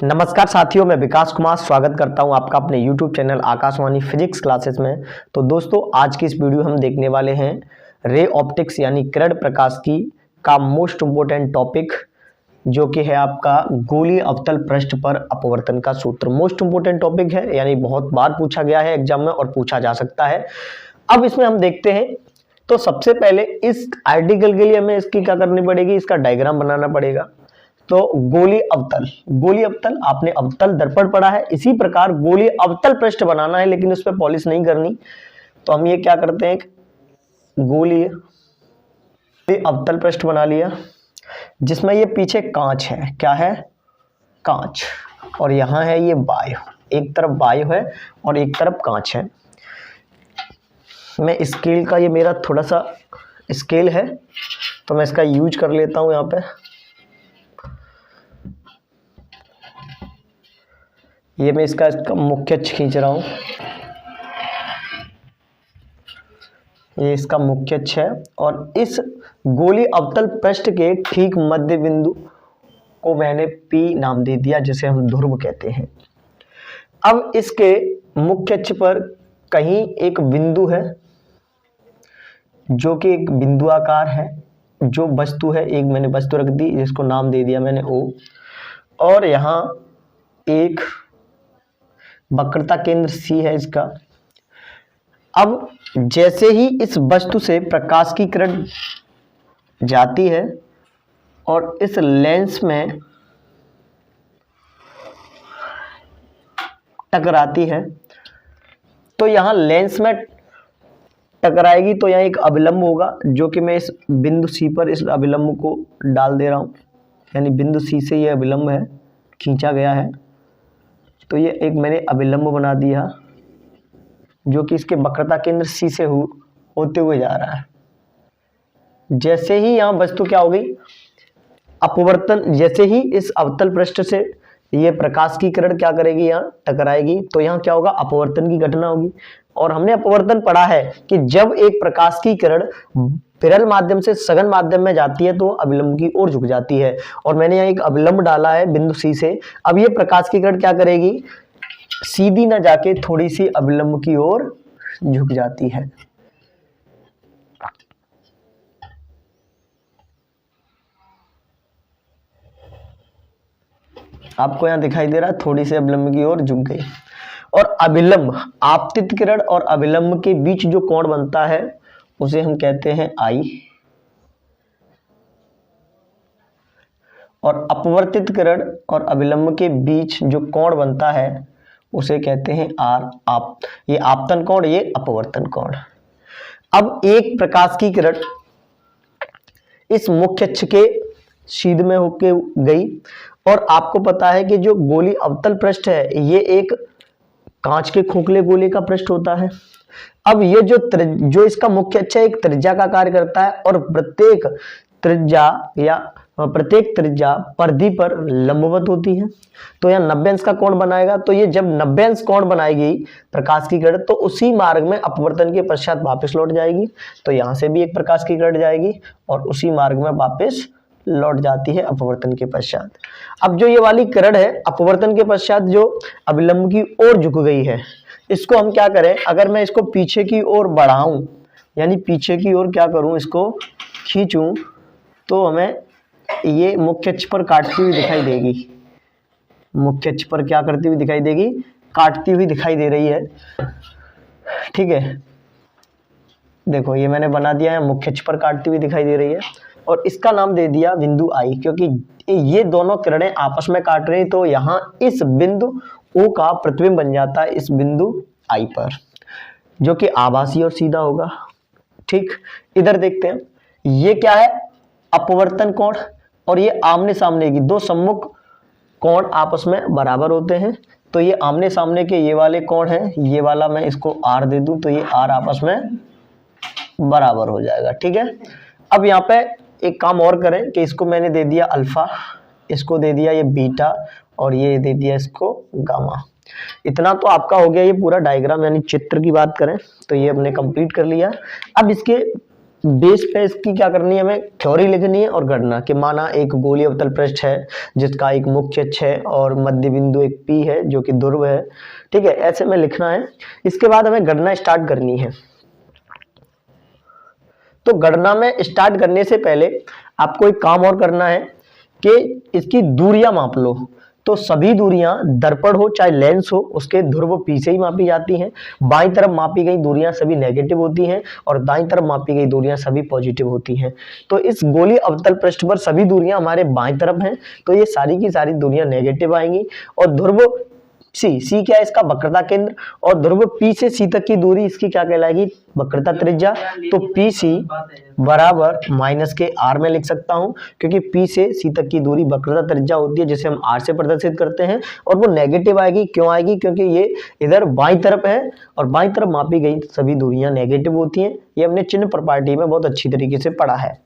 नमस्कार साथियों, मैं विकास कुमार स्वागत करता हूं आपका अपने YouTube channel Akashvani physics classes में। तो दोस्तों, आज की इस वीडियो हम देखने वाले हैं रे ऑप्टिक्स यानी किरण प्रकाशिकी का मोस्ट इम्पोर्टेंट टॉपिक, जो कि है आपका गोलीय अवतल पृष्ठ पर अपवर्तन का सूत्र। मोस्ट इम्पोर्टेंट टॉपिक है, यानी बहुत बार पूछा गया है एग्जाम में और पूछा जा सकता है। अब इसमें हम देखते हैं, तो सबसे पहले इस आर्टिकल के लिए हमें इसकी क्या करनी पड़ेगी, इसका डायग्राम बनाना पड़ेगा। तो गोलीय अवतल आपने अवतल दर्पण पढ़ा है, इसी प्रकार गोलीय अवतल पृष्ठ बनाना है, लेकिन उस पर पॉलिश नहीं करनी। तो हम ये क्या करते हैं, गोलीय अवतल पृष्ठ बना लिया, जिसमें ये पीछे कांच है। क्या है? कांच। और यहाँ है ये वायु, एक तरफ वायु है और एक तरफ कांच है। मैं स्केल का, ये मेरा थोड़ा सा स्केल है तो मैं इसका यूज कर लेता हूँ। यहाँ पे ये मैं इसका मुख्य अक्ष खींच रहा हूँ, ये इसका मुख्य अक्ष है। और इस गोलीय अवतल पृष्ठ के ठीक मध्य बिंदु को मैंने P नाम दे दिया, जिसे हम ध्रुव कहते हैं। अब इसके मुख्य अक्ष पर कहीं एक बिंदु है, जो कि एक बिंदुआकार है, जो वस्तु है। एक मैंने वस्तु रख दी, जिसको नाम दे दिया मैंने O। और यहाँ एक वक्रता केंद्र C है इसका। अब जैसे ही इस वस्तु से प्रकाश की किरण जाती है और इस लेंस में टकराती है, तो यहाँ लेंस में टकराएगी तो यहाँ एक अभिलंब होगा, जो कि मैं इस बिंदु C पर इस अभिलंब को डाल दे रहा हूँ। यानी बिंदु C से ये अभिलंब है, खींचा गया है, तो ये एक मैंने अभिलंब बना दिया, जो कि इसके वक्रता केंद्र C से होते हुए जा रहा है। जैसे ही यहाँ वस्तु क्या हो गई, अपवर्तन, जैसे ही इस अवतल पृष्ठ से ये प्रकाश की किरण क्या करेगी, यहाँ टकराएगी, तो यहाँ क्या होगा, अपवर्तन की घटना होगी। और हमने अपवर्तन पढ़ा है कि जब एक प्रकाश की किरण विरल माध्यम से सघन माध्यम में जाती है तो अभिलंब की ओर झुक जाती है। और मैंने यहाँ एक अभिलंब डाला है बिंदु C से। अब ये प्रकाश की किरण क्या करेगी, सीधी ना जाके थोड़ी सी अभिलंब की ओर झुक जाती है। आपको यहाँ दिखाई दे रहा है, थोड़ी सी अभिलंब की ओर झुक गई। और अभिलंब, आपतित किरण और अभिलंब के बीच जो कोण बनता है उसे हम कहते हैं I। और अपवर्तित किरण और अभिलंब के बीच जो कोण बनता है उसे कहते हैं R। ये आपतन कोण, ये अपवर्तन कोण। अब एक प्रकाश की किरण इस मुख्य अक्ष के सीध में होके गई, और आपको पता है कि जो गोलीय अवतल पृष्ठ है ये एक कांच के खोखले गोले का पृष्ठ होता है। अब ये जो इसका मुख्य अक्ष है, एक त्रिज्या का कार्य करता है, और प्रत्येक त्रिज्या परिधि पर लंबवत होती है। तो यहाँ 90 अंश का कोण बनाएगा। तो ये जब 90 अंश कोण बनाएगी प्रकाश की किरण, तो उसी मार्ग में अपवर्तन के पश्चात वापस लौट जाएगी। तो यहाँ से भी एक प्रकाश की किरण जाएगी और उसी मार्ग में वापस लौट जाती है अपवर्तन के पश्चात। अब जो ये वाली किरण है अपवर्तन के पश्चात जो अभिलंब की ओर झुक गई है, इसको हम क्या करें, अगर मैं इसको पीछे की ओर बढ़ाऊं, यानी पीछे की ओर क्या करूं, इसको खींचूं, तो हमें ये मुख्य अक्ष पर काटती हुई दिखाई देगी। मुख्य अक्ष पर क्या करती हुई दिखाई देगी, काटती हुई दिखाई दे रही है। ठीक है, देखो ये मैंने बना दिया है, मुख्य अक्ष पर काटती हुई दिखाई दे रही है। और इसका नाम दे दिया बिंदु I, क्योंकि ये दोनों किरणें आपस में काट रही, तो यहाँ इस बिंदु O का प्रतिबिंब बन जाता है इस बिंदु I पर, जो कि आभासी और सीधा होगा। ठीक, इधर देखते हैं, ये क्या है, अपवर्तन कोण, और ये आमने सामने की दो सम्मुख कोण आपस में बराबर होते हैं। तो ये आमने सामने के ये वाले कोण हैं, ये वाला मैं इसको R दे दूं, तो ये R आपस में बराबर हो जाएगा। ठीक है, अब यहाँ पे एक काम और करें कि इसको मैंने दे दिया अल्फा, इसको दे दिया ये बीटा, और ये दे दिया इसको गामा। इतना तो आपका हो गया ये पूरा डायग्राम, यानी चित्र की बात करें तो ये हमने कंप्लीट कर लिया। अब इसके बेस पे इसकी क्या करनी है, हमें थ्योरी लिखनी है और गणना कि माना एक गोलीय अवतल पृष्ठ है जिसका एक मुख्य अक्ष है और मध्य बिंदु एक पी है जो कि ध्रुव है। ठीक है, ऐसे में लिखना है। इसके बाद हमें गणना स्टार्ट करनी है। तो गणना में स्टार्ट करने से पहले आपको एक काम और करना है कि इसकी दूरियां माप लो। तो सभी दूरियां दर्पण हो चाहे लेंस हो उसके ध्रुव पी से ही मापी जाती हैं। बाईं तरफ मापी गई दूरियां सभी नेगेटिव होती हैं और दाईं तरफ मापी गई दूरियां सभी पॉजिटिव होती हैं। तो इस गोलीय अवतल पृष्ठ पर सभी दूरियां हमारे बाईं तरफ हैं, तो ये सारी की सारी दूरियां नेगेटिव आएंगी। और ध्रुव सी क्या है, इसका वक्रता केंद्र, और ध्रुव पी से सी तक की दूरी इसकी क्या कहलाएगी, वक्रता त्रिज्या। तो पी सी बराबर माइनस के आर में लिख सकता हूं, क्योंकि पी से सी तक की दूरी वक्रता त्रिज्या होती है जिसे हम आर से प्रदर्शित करते हैं, और वो नेगेटिव आएगी। क्यों आएगी, क्योंकि ये इधर बाईं तरफ है और बाईं तरफ मापी गई सभी दूरियां नेगेटिव होती हैं। ये हमने चिन्ह प्रॉपर्टी में बहुत अच्छी तरीके से पढ़ा है।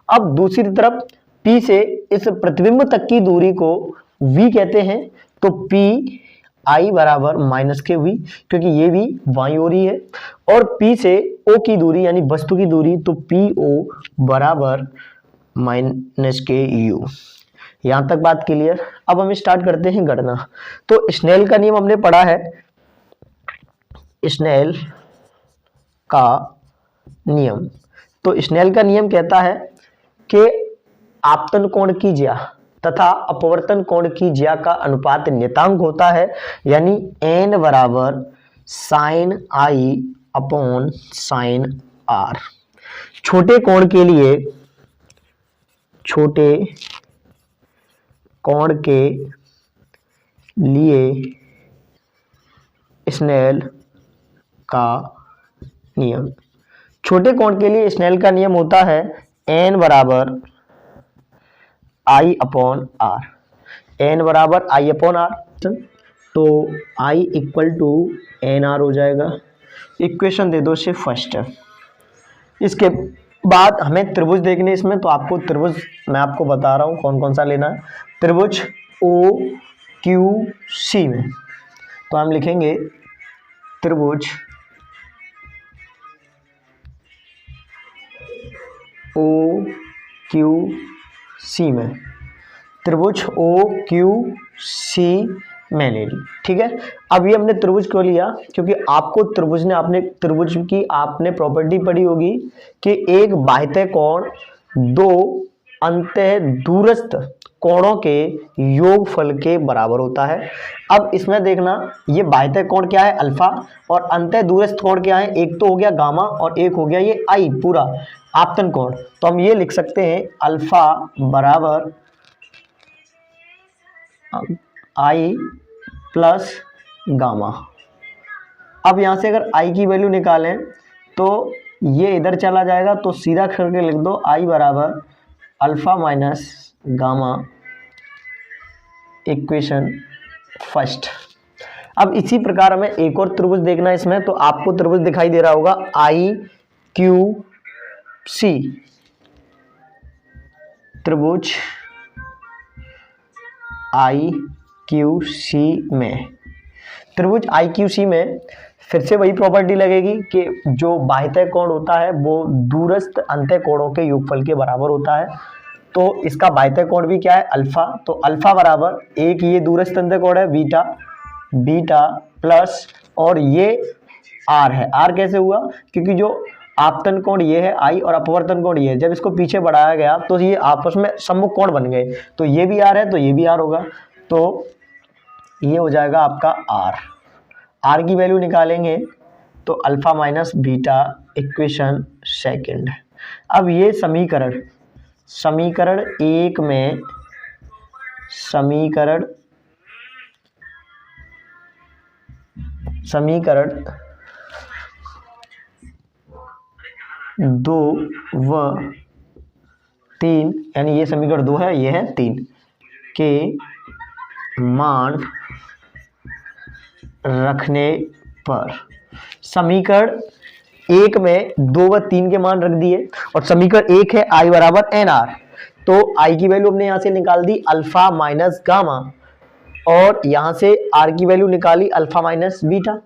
अब दूसरी तरफ पी से इस प्रतिबिंब तक की दूरी को वी कहते हैं। तो पी आई बराबर माइनस के वी, क्योंकि ये भी बाईं ओर ही है। और पी से ओ की दूरी यानी वस्तु की दूरी, तो पी ओ बराबर माइनस के यू। यहां तक बात क्लियर। अब हम स्टार्ट करते हैं गणना। तो स्नेल का नियम हमने पढ़ा है। स्नेल का नियम, तो स्नेल का नियम कहता है कि आपतन कोण की ज्या तथा अपवर्तन कोण की ज्या का अनुपात नियतांक होता है, यानी n बराबर sine i upon sine r. छोटे कोण के लिए स्नेल का नियम, छोटे कोण के लिए स्नेल का नियम होता है n बराबर आई अपॉन आर। एन बराबर आई अपॉन आर, तो I equal to N R हो जाएगा। इक्वेशन दे दो से फर्स्ट। इसके बाद हमें त्रिभुज देखने इसमें, तो आपको त्रिभुज मैं आपको बता रहा हूँ कौन कौन सा लेना है। त्रिभुज ओ क्यू सी में तो हम लिखेंगे त्रिभुज ओ क्यू सी में, त्रिभुज ओ क्यू सी में ले ली। ठीक है, अब ये हमने त्रिभुज क्यों लिया, क्योंकि आपको त्रिभुज की आपने प्रॉपर्टी पढ़ी होगी कि एक बाह्य कोण दो अंतः दूरस्थ कोणों के योगफल के बराबर होता है। अब इसमें देखना, ये बाह्य कोण क्या है, अल्फा, और अंतः दूरस्थ कोण क्या है, एक तो हो गया गामा और एक हो गया ये आई पूरा आपतन कोण। तो हम ये लिख सकते हैं अल्फा बराबर आई प्लस गामा। अब यहां से अगर आई की वैल्यू निकालें तो ये इधर चला जाएगा, तो सीधा करके लिख दो आई बराबर alpha minus gamma, equation first. अब इसी प्रकार हमें एक और त्रिभुज देखना है इसमें, तो आपको त्रिभुज दिखाई दे रहा होगा आई क्यू सी, त्रिभुज आई क्यू सी में, त्रिभुज आई क्यू सी में फिर से वही प्रॉपर्टी लगेगी कि जो बाह्य कोण होता है वो दूरस्थ अंतः कोणों के योगफल के बराबर होता है। तो इसका बाह्य कोण भी क्या है, अल्फा, तो अल्फा बराबर एक ये दूरस्थ अंतः कोण है बीटा, बीटा प्लस और ये आर है। आर कैसे हुआ, क्योंकि जो आपतन कोण ये है आई और अपवर्तन कोण ये है, जब इसको पीछे बढ़ाया गया तो ये आपस में सम्मुख कोण बन गए, तो ये भी आर है तो ये भी आर होगा, तो ये हो जाएगा आपका आर। आर की वैल्यू निकालेंगे तो alpha minus beta, equation second. अब ये समीकरण एक में समीकरण दो व तीन, यानी ये समीकरण 2 है, ये है 3 के मान रखने पर, समीकरण 1 में 2 व 3 के मान रख दिए, और समीकरण 1 है आई बराबर एन आर, तो आई की वैल्यू हमने यहां से निकाल दी अल्फा माइनस गामा, और यहां से आर की वैल्यू निकाली अल्फा माइनस बीटा।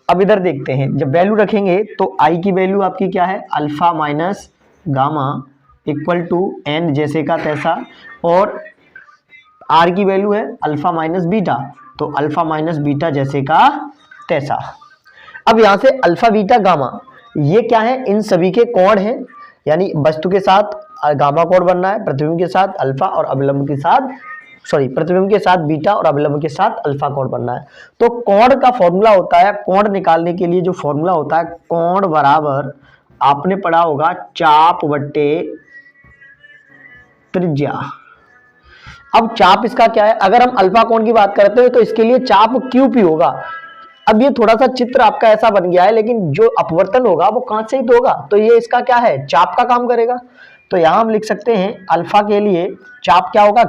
अब इधर देखते हैं, जब वैल्यू रखेंगे तो आई की वैल्यू आपकी क्या है, alpha minus gamma equal to n जैसे का तैसा, और आर की वैल्यू है अल्फा माइनस बीटा, तो अल्फा माइनस बीटा जैसे का तैसा। अब यहाँ से अल्फा बीटा गामा ये क्या है, इन सभी के कोण हैं, यानी वस्तु के साथ गामा कोण बनना है, प्रतिबिंब के साथ अल्फा और अभिलंब के साथ प्रतिबिंब के साथ बीटा और अभिलंब के साथ अल्फा कोण बनना है। तो कोण का फॉर्मूला होता है, कोण निकालने के लिए जो फॉर्मूला होता है, कोण बराबर आपने पढ़ा होगा चाप बट्टे त्रिज्या। अब चाप इसका क्या है, अगर हम अल्फा कोण की बात करते हैं तो इसके लिए चाप क्यूपी होगा। अब ये थोड़ा सा चित्र आपका ऐसा बन गया है, लेकिन जो अपवर्तन होगा वो कांच से ही तो होगा, तो ये इसका क्या है, चाप का काम करेगा। तो यहां हम लिख सकते हैं अल्फा के लिए चाप क्या होगा,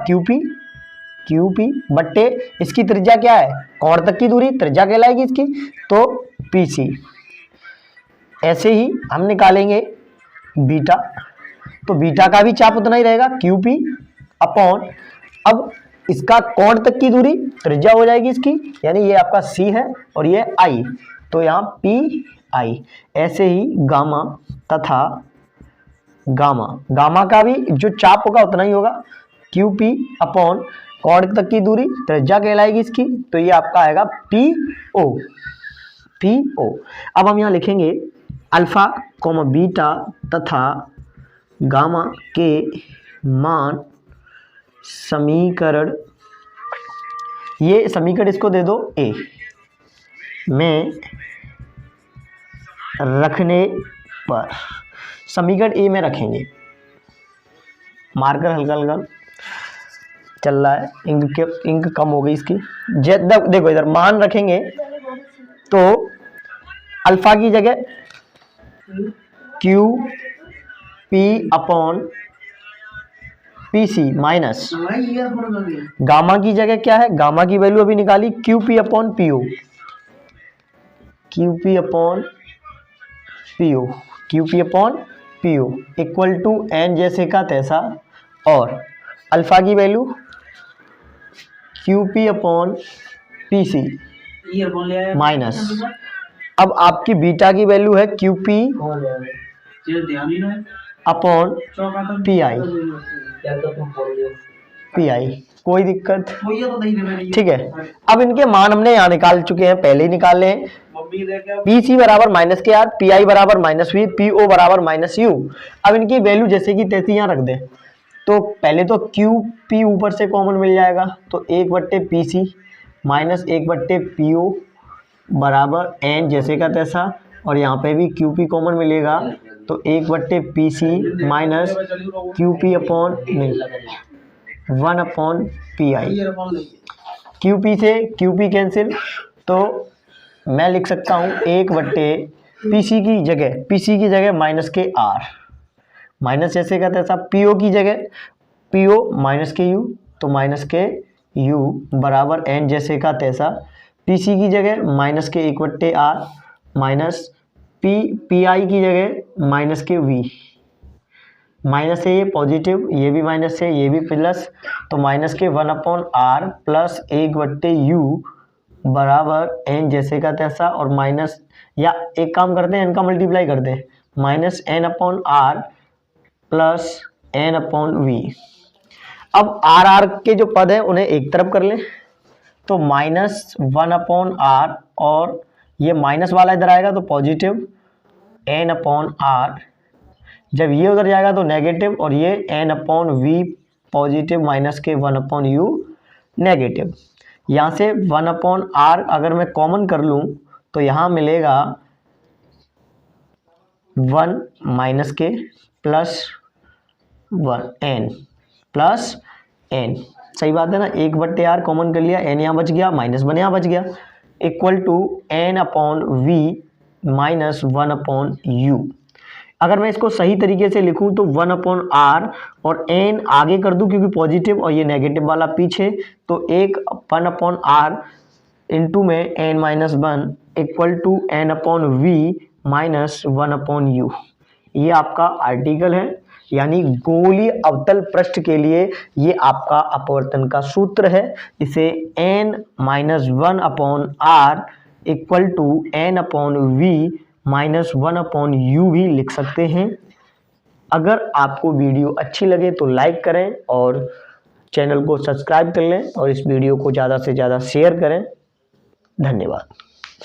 क्यूपी बट्टे इसकी त्रिज्या क्या है, कोण तक की दूरी त्रिज्या कहलाएगी इसकी, तो पीसी। ऐसे ही हम निकालेंगे बीटा, तो बीटा का भी चाप उतना ही रहेगा, क्यूपी अपॉन, अब इसका कोण तक की दूरी त्रिज्या हो जाएगी इसकी, यानी ये आपका सी है और ये आई, तो यहाँ पी आई। ऐसे ही गामा तथा गामा का भी जो चाप होगा उतना ही होगा, क्यू पी अपॉन कोण तक की दूरी त्रिज्या कहलाएगी इसकी, तो ये आपका आएगा पी ओ। अब हम यहाँ लिखेंगे अल्फा कोमा बीटा तथा गामा के मान समीकरण, ये समीकरण इसको दे दो ए में रखने पर, समीकरण ए में रखेंगे, मार्कर हल्का हल्का चल रहा है, इंक कम हो गई इसकी। देखो इधर मान रखेंगे तो अल्फा की जगह q p upon p c minus gamma की जगह क्या है, गामा की वैल्यू अभी निकाली q p upon p o, equal to n जैसे का तैसा, और अल्फा की value q p upon p c minus, अब आपकी बीटा की वैल्यू है q p upon p i, कोई दिक्कत, ठीक है। अब इनके मान हमने यहाँ निकाल चुके हैं, पहले ही निकाले हैं, पी सी बराबर माइनस के आर, पी आई बराबर माइनस वी, पी ओ बराबर माइनस यू। अब इनकी वैल्यू जैसे कि तैसे यहाँ रख दें, तो पहले तो क्यू पी ऊपर से कॉमन मिल जाएगा, तो 1/पी सी माइनस 1/पी ओ बराबर एन जैसे का तैसा, और यहाँ पे भी क्यू पी कॉमन मिलेगा, तो 1/पी सी माइनस क्यू पी अपॉन 1/पी आई, क्यू पी से क्यू पी कैंसिल, तो मैं लिख सकता हूँ 1/पी सी की जगह माइनस के आर, माइनस जैसे का तैसा, पी ओ की जगह पी ओ माइनस के यू, तो माइनस के यू बराबर एन जैसे का तैसा, पी सी की जगह माइनस के 1/आर माइनस पी आई की जगह माइनस के वी, माइनस है ये पॉजिटिव, ये भी माइनस है, ये भी प्लस, तो माइनस के 1/आर प्लस 1/यू बराबर एन जैसे का तैसा, और माइनस, या एक काम करते हैं, इनका मल्टीप्लाई करते हैं, माइनस n/आर प्लस n/वी। अब आर के जो पद हैं उन्हें एक तरफ कर लें, तो माइनस 1/आर, और ये माइनस वाला इधर आएगा तो पॉजिटिव n/आर, जब ये उधर जाएगा तो नेगेटिव, और ये n/वी पॉजिटिव माइनस के 1/यू नेगेटिव। यहाँ से 1/आर अगर मैं कॉमन कर लूँ तो यहाँ मिलेगा 1 माइनस के प्लस 1 एन प्लस एन, सही बात है ना, 1/आर कॉमन कर लिया, एन यहाँ बच गया, माइनस 1 यहाँ बच गया, इक्वल टू n/वी माइनस 1/यू। अगर मैं इसको सही तरीके से लिखूं तो 1/आर और n आगे कर दूं क्योंकि पॉजिटिव और ये नेगेटिव वाला पीछे, तो 1/आर इंटू में n-1 इक्वल टू n/वी माइनस 1/यू। ये आपका आर्टिकल है, यानी गोलीय अवतल पृष्ठ के लिए ये आपका अपवर्तन का सूत्र है। इसे n-1/r equal to n/v minus 1/u भी लिख सकते हैं। अगर आपको वीडियो अच्छी लगे तो लाइक करें और चैनल को सब्सक्राइब कर लें और इस वीडियो को ज़्यादा से ज़्यादा शेयर करें। धन्यवाद।